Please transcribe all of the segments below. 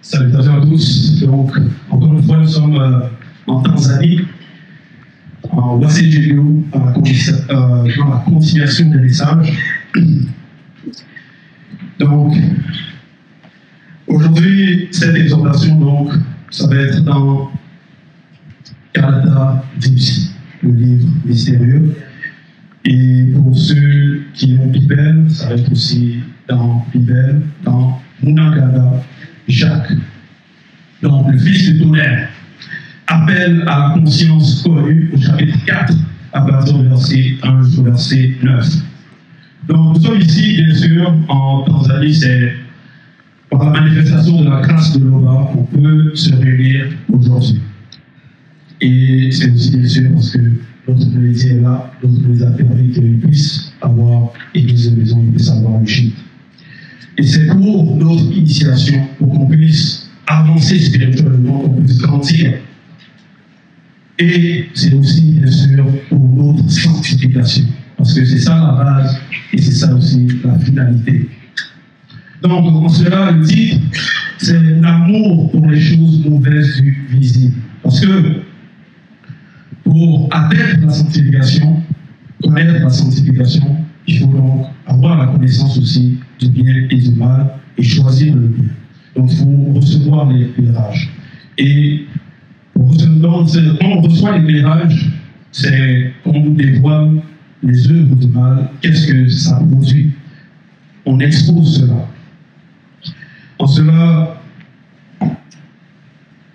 Salutations à tous. Donc, encore une fois, nous sommes en Tanzanie, en Ouassédjéliou, dans la continuation des messages. Donc, aujourd'hui, cette exhortation, donc, ça va être dans Kalata Dipsi, le livre mystérieux. Et pour ceux qui ont Bible, ça va être aussi dans Bible, dans Munagada Jacques, donc le fils du tonnerre. Appel à la conscience connue au chapitre 4, à partir du verset 1 jusqu'au verset 9. Donc nous sommes ici, bien sûr, en Tanzanie, c'est par la manifestation de la grâce de l'Oba qu'on peut se réunir aujourd'hui. Et c'est aussi, bien sûr, parce que notre plaisir est là, notre plaisir a permis qu'ils puissent avoir église de maison, ils puissent avoir le gîte. Et c'est pour notre initiation, pour qu'on puisse avancer spirituellement, qu'on puisse grandir. Et c'est aussi, bien sûr, pour notre sanctification. Parce que c'est ça la base et c'est ça aussi la finalité. Donc, en cela, le titre, c'est l'amour pour les choses mauvaises du visible. Parce que pour atteindre la sanctification, connaître la sanctification, il faut donc avoir la connaissance aussi du bien et du mal et choisir le bien. Donc, il faut recevoir l'éclairage. Et quand on reçoit l'éclairage, c'est qu'on nous dévoile les œuvres du mal. Qu'est-ce que ça produit? On expose cela. En cela,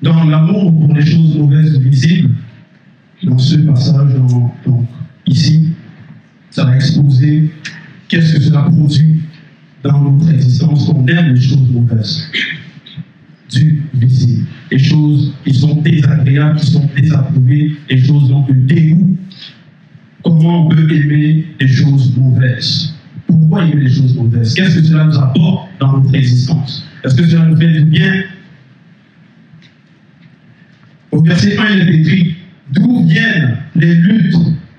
dans l'amour pour les choses mauvaises visibles, dans ce passage, donc, ici, ça va exposer qu'est-ce que cela produit dans notre existence, qu'on aime les choses mauvaises, du visible, les choses qui sont désagréables, qui sont désapprouvées, les choses donc de dégoût. Comment on peut aimer les choses mauvaises? Pourquoi aimer les choses mauvaises? Qu'est-ce que cela nous apporte dans notre existence? Est-ce que cela nous fait du bien? Au verset 1, il est écrit: d'où viennent les luttes,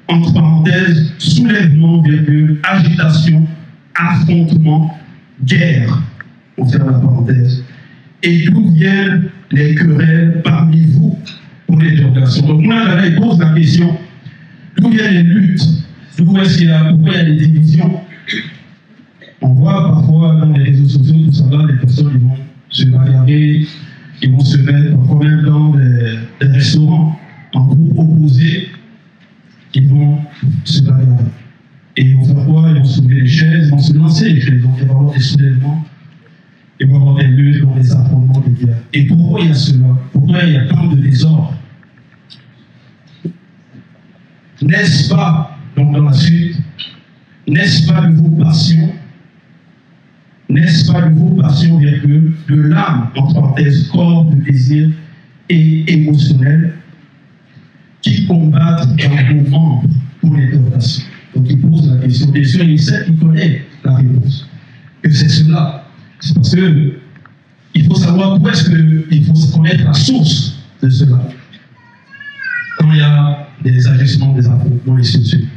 entre parenthèses, soulèvement, virgule, agitation, affrontement, guerre, on ferme la parenthèse, et d'où viennent les querelles parmi vous pour l'interrogation. Donc, moi, il pose la question: d'où viennent les luttes? D'où est-ce qu'il y a, pourquoi il y a des divisions? On voit parfois dans les réseaux sociaux, tout ça, les personnes ils vont se bagarrer, ils vont se mettre parfois même dans des restaurants en groupe opposé, ils vont se bagarrer. Et ils vont faire quoi? Ils vont soulever les chaises, ils vont se lancer les chaises. Donc il va y avoir des soulèvements, il va y avoir des luttes, des affrontements, des guerres. Et pourquoi il y a cela? Pourquoi il y a tant de désordre? N'est-ce pas, donc dans la suite, n'est-ce pas de vos passions? N'est-ce pas de vos passions, virgule, de l'âme, entre parenthèses, corps, de désir et émotionnel, qui combattent dans vos membres pour les tentations? Donc il pose la question. Bien sûr, il sait, il connaît la réponse. Que c'est cela. C'est parce que il faut savoir où est-ce qu'il faut connaître la source de cela. Quand il y a des agissements, des affrontements, et ainsi de suite.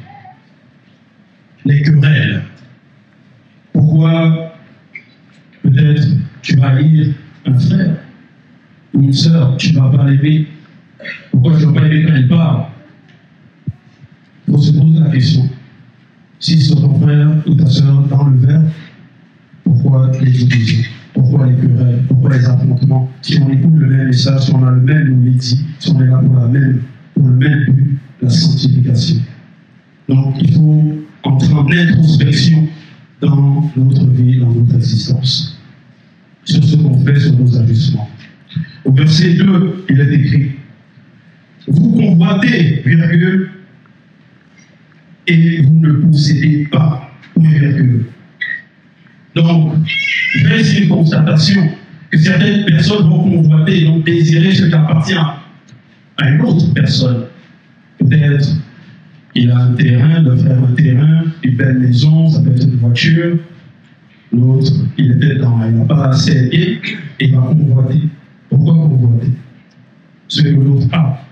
Les querelles. Pourquoi peut-être tu vas haïr un frère ou une sœur, tu ne vas pas l'aimer? Pourquoi je ne vais pas aimer quand elle parle? Il faut se poser la question. Si c'est ton frère ou ta sœur dans le verre, pourquoi les divisions? Pourquoi les querelles? Pourquoi les affrontements? Si on écoute le même message, si on a le même midi, si on est là pour le même but, la sanctification. Donc il faut entrer en introspection dans notre vie, dans notre existence, sur ce qu'on fait, sur nos ajustements. Au verset 2, il est écrit: vous convoitez, virgule, et vous ne possédez pas, virgule. Donc, il y a ici une constatation que certaines personnes vont convoiter, donc désirer ce qui appartient à une autre personne. Peut-être il a un terrain, le frère a un terrain, une belle maison, ça peut être une voiture. L'autre, il n'a pas assez et il va convoiter. Pourquoi convoiter? Ce que l'autre a.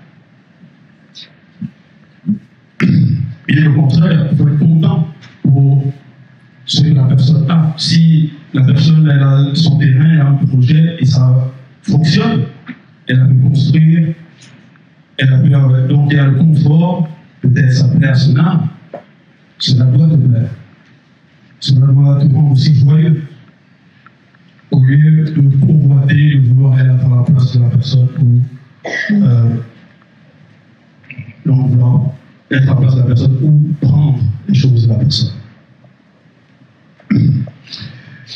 Bien au contraire, il faut être content pour ce que la personne a. Si la personne elle a son terrain, elle a un projet et ça fonctionne, elle a pu construire, elle a pu avoir, donc il y a le confort, peut-être ça plaît à son âme, cela doit te plaire. Cela doit te rendre aussi joyeux. Au lieu de convoiter, de vouloir aller à la place de la personne ou donc vouloir être à la place de la personne ou prendre les choses de la personne.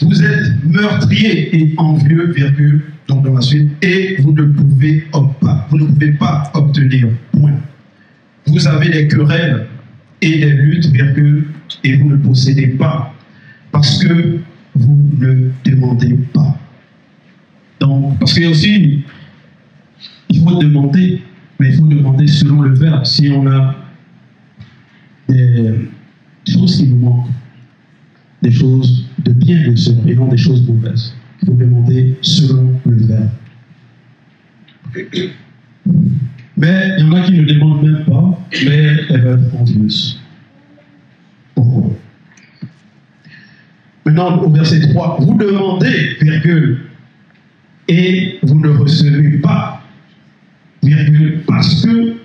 Vous êtes meurtrier et envieux, virgule, donc dans la suite, et vous ne pouvez pas obtenir, point. Vous avez des querelles et des luttes, virgule, et vous ne possédez pas, parce que vous ne demandez pas. Donc, parce qu'il y a aussi, il faut demander, mais il faut demander selon le verbe. Si on a des choses qui nous manquent, des choses de bien, bien sûr, et non des choses mauvaises. Il faut demander selon le verbe. Mais il y en a qui ne demandent même pas, mais elles veulent être envieuses. Pourquoi? Maintenant, au verset 3, vous demandez, virgule, et vous ne recevez pas, virgule, parce que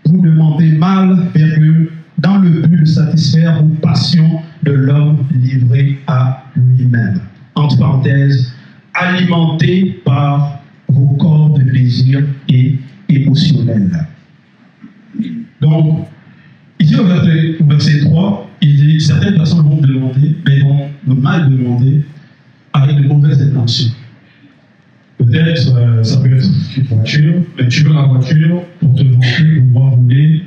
vous demandez mal, virgule, dans le but de satisfaire vos passions de l'homme livré à lui-même. Entre parenthèses, alimenté par vos corps de plaisir et émotionnels. Donc, ici au verset 3, il dit certaines personnes vont demander, mais vont mal demander avec de mauvaises intentions. Peut-être ça peut être une voiture, mais tu veux la voiture pour te vanter, pour pouvoir rouler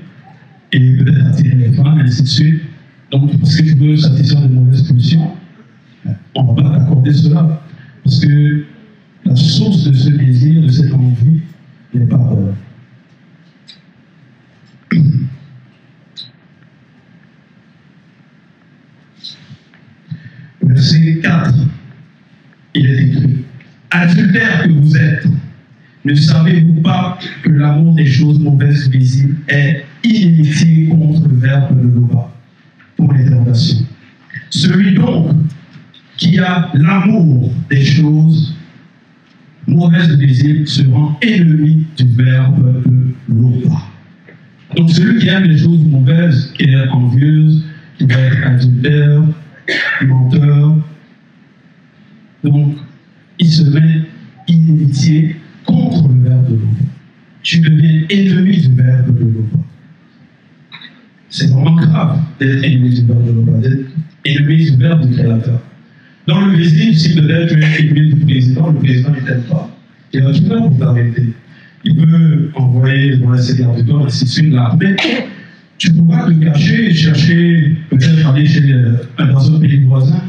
et peut-être attirer les femmes, et ainsi de suite. Donc, parce que tu veux satisfaire de mauvaises pulsions, on ne va pas t'accorder cela. Parce que la source de ce désir, de cette envie, n'est pas bonne. Verset 4, il est écrit: adultères que vous êtes, ne savez-vous pas que l'amour des choses mauvaises visibles est inimitié contre le verbe de Loba? Pour l'interrogation. Celui donc qui a l'amour des choses mauvaises visibles se rend ennemi du verbe de Loba. Donc celui qui aime les choses mauvaises, qui est envieuse, qui va être adultère, menteur, donc il se met inimitié contre le verbe de Loba. Tu deviens ennemi du verbe de Loba. C'est vraiment grave d'être ennemi du verbe de Loba, d'être ennemi du verbe du Créateur. Dans le visible, si peut-être tu es ennemi du président, le président ne t'aime pas, il va tout faire pour t'arrêter. Il peut envoyer dans la Seigneur du corps, ainsi de suite, l'armée. Tu pourras te cacher, chercher, peut-être aller dans un pays voisin.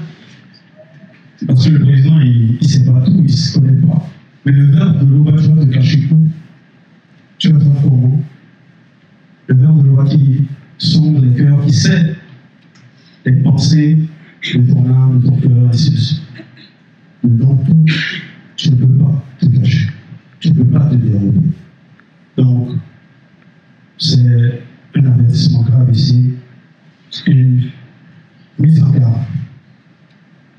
C'est parce que le président, il ne sait pas tout, il ne se connaît pas. Mais le verbe de Loba, tu vas te cacher où? Tu vas faire comment? Le verbe de Loba qui sonde les cœurs, qui sait les pensées de ton âme, de ton cœur, ainsi de suite. Dans tout, tu ne peux pas te cacher. Tu ne peux pas te dérober. Donc, c'est un avertissement grave ici, une mise en garde.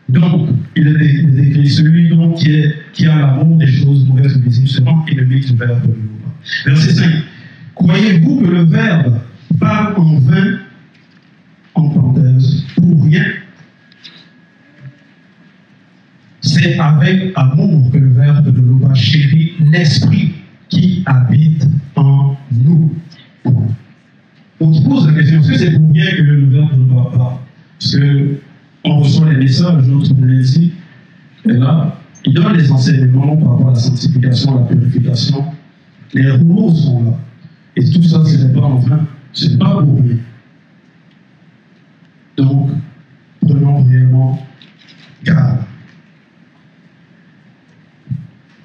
Donc, il est écrit: celui donc qui a l'amour des choses mauvaises ou visibles se rend ennemi du verbe de Loba. Verset 5. Croyez-vous que le verbe parle en vain, en parenthèse, pour rien? C'est avec amour que le verbe de Loba chérit l'esprit qui habite en nous. Donc il pose la question, est-ce que c'est pour rien que le verbe de Loba parle? Parce qu'on reçoit les messages, notre on l'a dit, et là, il donne les enseignements par rapport à la sanctification, à la purification. Les rouleaux sont là. Et tout ça, ce n'est pas en vain, ce n'est pas pour rien. Donc, prenons réellement garde.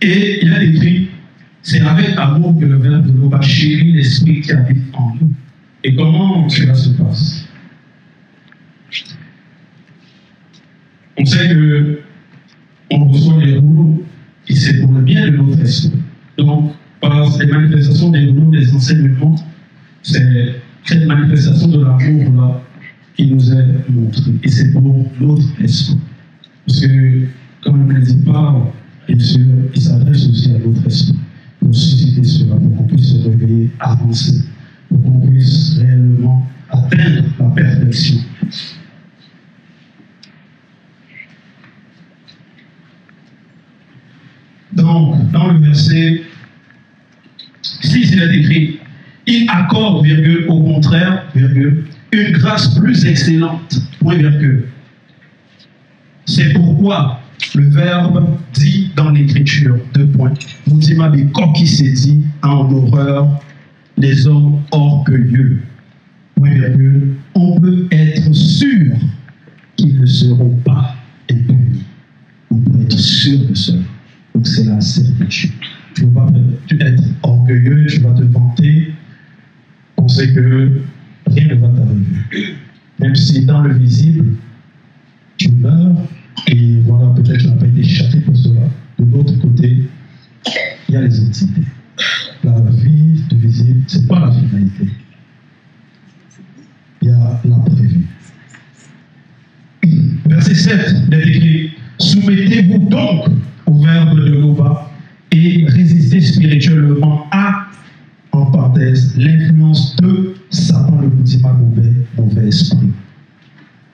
Et il a écrit: c'est avec amour que le verbe de Loba chérit l'esprit qui habite en nous. Et comment cela se passe? On sait que on reçoit les rouleaux et c'est pour le bien de notre esprit. Donc, par les manifestations des rouleaux, des enseignements, c'est cette manifestation de l'amour-là qui nous est montrée. Et c'est pour notre esprit. Parce que, comme le dit pas, bien sûr, il s'adresse aussi à l'autre avancer, pour qu'on puisse réellement atteindre la perfection. Donc, dans le verset 6, il est écrit, il accorde, virgule, au contraire, virgule, une grâce plus excellente, point virgule. C'est pourquoi le Verbe dit dans l'Écriture, deux points, Moutima Biko qui s'est dit en horreur les hommes orgueilleux, point virgule, on peut être sûr qu'ils ne seront pas impunis. On peut être sûr de cela. Donc c'est la certitude. Tu vas être orgueilleux, tu vas te vanter, on sait que rien ne va t'arriver. Même si dans le visible, tu meurs, et voilà, peut-être tu n'as pas été châtié pour cela. De l'autre côté, il y a les entités. La vie du visible, ce n'est pas la finalité. Il y a l'imprévu. Verset 7, il est écrit, soumettez-vous donc au verbe de Loba et résistez spirituellement à, en parenthèse, l'influence de Satan, le petit mauvais esprit.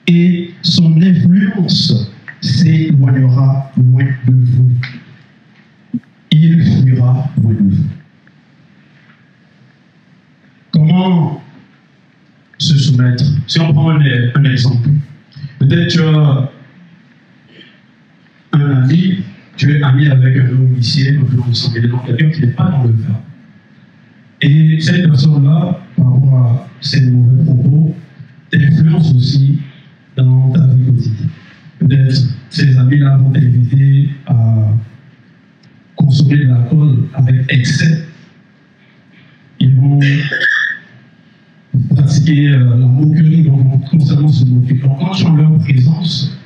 Et son influence s'éloignera loin de vous. Il fuira loin de vous. Comment se soumettre? Si on prend un exemple, peut-être tu as un ami, tu es ami avec un officier, un officier, quelqu'un qui n'est pas dans le verbe. Et cette personne-là, par rapport à ses mauvais propos, t'influence aussi dans ta vie quotidienne. Peut-être ces amis-là vont t'inviter à consommer de l'alcool avec excès. Ils vont pratiquer la moquerie, donc constamment se moquer. Donc quand tu es en leur présence,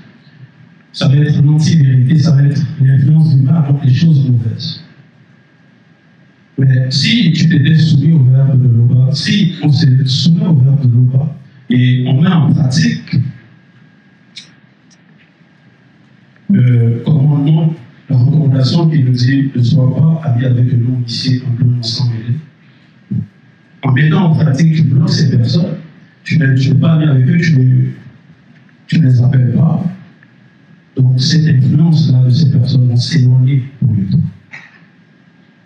ça va être l'anti-vérité, ça va être l'influence du mal, donc les choses mauvaises. Mais si tu t'étais soumis au verbe de Loba, si on s'est soumis au verbe de Loba et on met en pratique le commandement, la recommandation qui nous dit ne sois pas habillé avec un nom ici, un blanc sans mêlé. En mettant en pratique, tu bloques ces personnes, tu ne pas bien avec eux, tu ne les appelles pas. Donc cette influence-là de ces personnes vont s'éloigner pour le temps.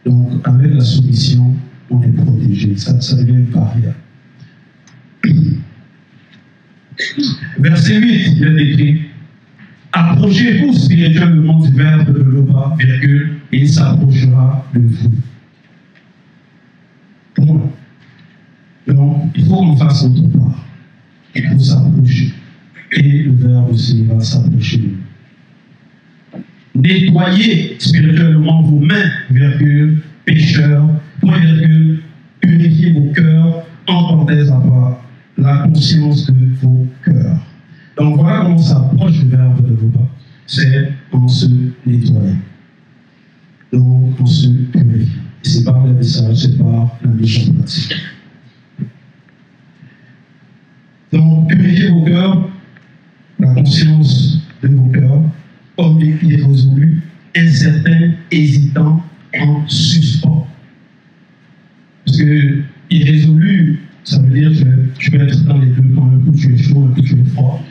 Donc avec la soumission, on est protégé. Ça devient une barrière. Verset 8, il est écrit, approchez-vous spirituellement du verbe de Loba, virgule, et il s'approchera de vous. Point. Donc, il faut qu'on fasse notre part. Il faut s'approcher. Et le verbe aussi va s'approcher de nous. Nettoyez spirituellement vos mains, virgule, pécheurs, point virgule, purifiez vos cœurs, en parenthèse à part, la conscience de vos cœurs. Donc voilà comment on s'approche du verbe de Loba. C'est en se nettoyant. Donc on se purifie. C'est par le message, c'est par la mise en pratique. Donc purifiez vos cœurs, la conscience de vos cœurs, homme irrésolu, incertain, hésitant, en suspens. Parce que irrésolu, ça veut dire que tu peux être dans les deux camps. Un coup tu es chaud, un coup tu es froid.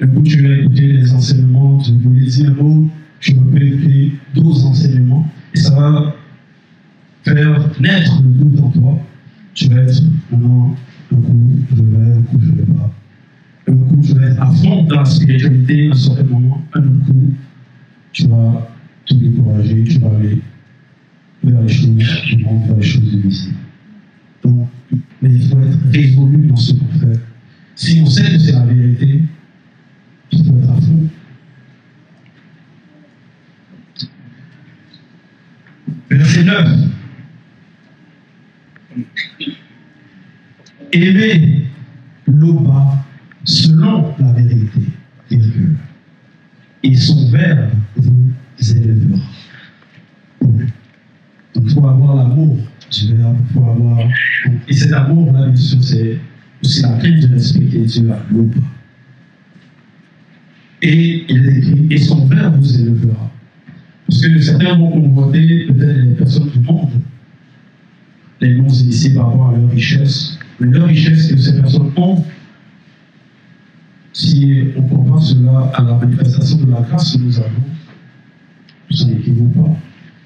Un coup tu vas écouter les enseignements, tu veux les dire un mot, tu peux écouter d'autres enseignements. Et ça va faire naître le doute en toi. Tu vas être maintenant, un coup je vais, un coup je ne vais pas. Un coup tu vas être à fond dans la spiritualité, à un certain moment, un autre coup, tu vas te décourager, tu vas aller vers les choses du monde, vers les choses invisibles. Donc, mais il faut être résolu dans ce qu'on fait. Si on sait que c'est la vérité, il faut être à fond. Verset 9. Aimez Loba selon la vérité, virgule. Et son verbe vous élèvera. Donc il faut avoir l'amour du verbe, il faut avoir. Et cet amour-là, bien sûr, c'est aussi la clé de respecter Dieu à Loba. Et il est écrit, et son verbe vous élèvera. Parce que certains vont convoiter peut-être les personnes du monde les non-initiés par rapport à leur richesse, mais leur richesse que ces personnes ont, si on compare cela à la manifestation de la grâce que nous avons, ça n'équivaut pas.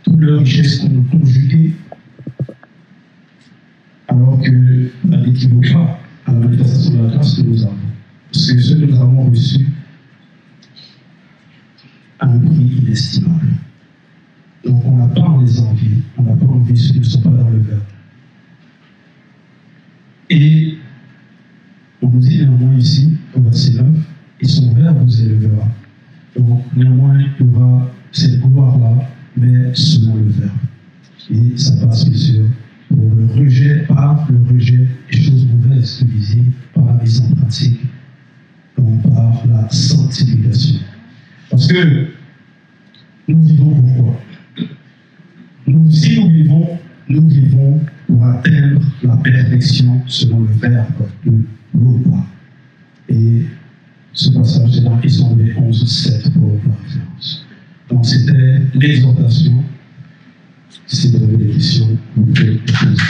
Toutes leurs richesses sont conjuguées, alors que ça n'équivaut pas à la manifestation de la grâce que nous avons. Parce que ce que nous avons reçu a un prix inestimable. Donc on n'a pas à les envier, on n'a pas envie ceux qui ne sont pas dans le verbe. Et on nous dit néanmoins ici, au verset 9, et son verbe vous élevera. Donc néanmoins, il y aura cette gloire-là, mais selon le verbe. Et ça passe bien sûr pour le rejet, par le rejet des choses mauvaises que visibles, par la mise en pratique, donc par la sanctification. Parce que nous vivons pourquoi? Si nous vivons pour atteindre la perfection selon le verbe de l'Opa. Et ce passage est dans Isaïe 11:7 pour la référence. Donc c'était l'exhortation. Si vous avez des questions, vous pouvez les poser.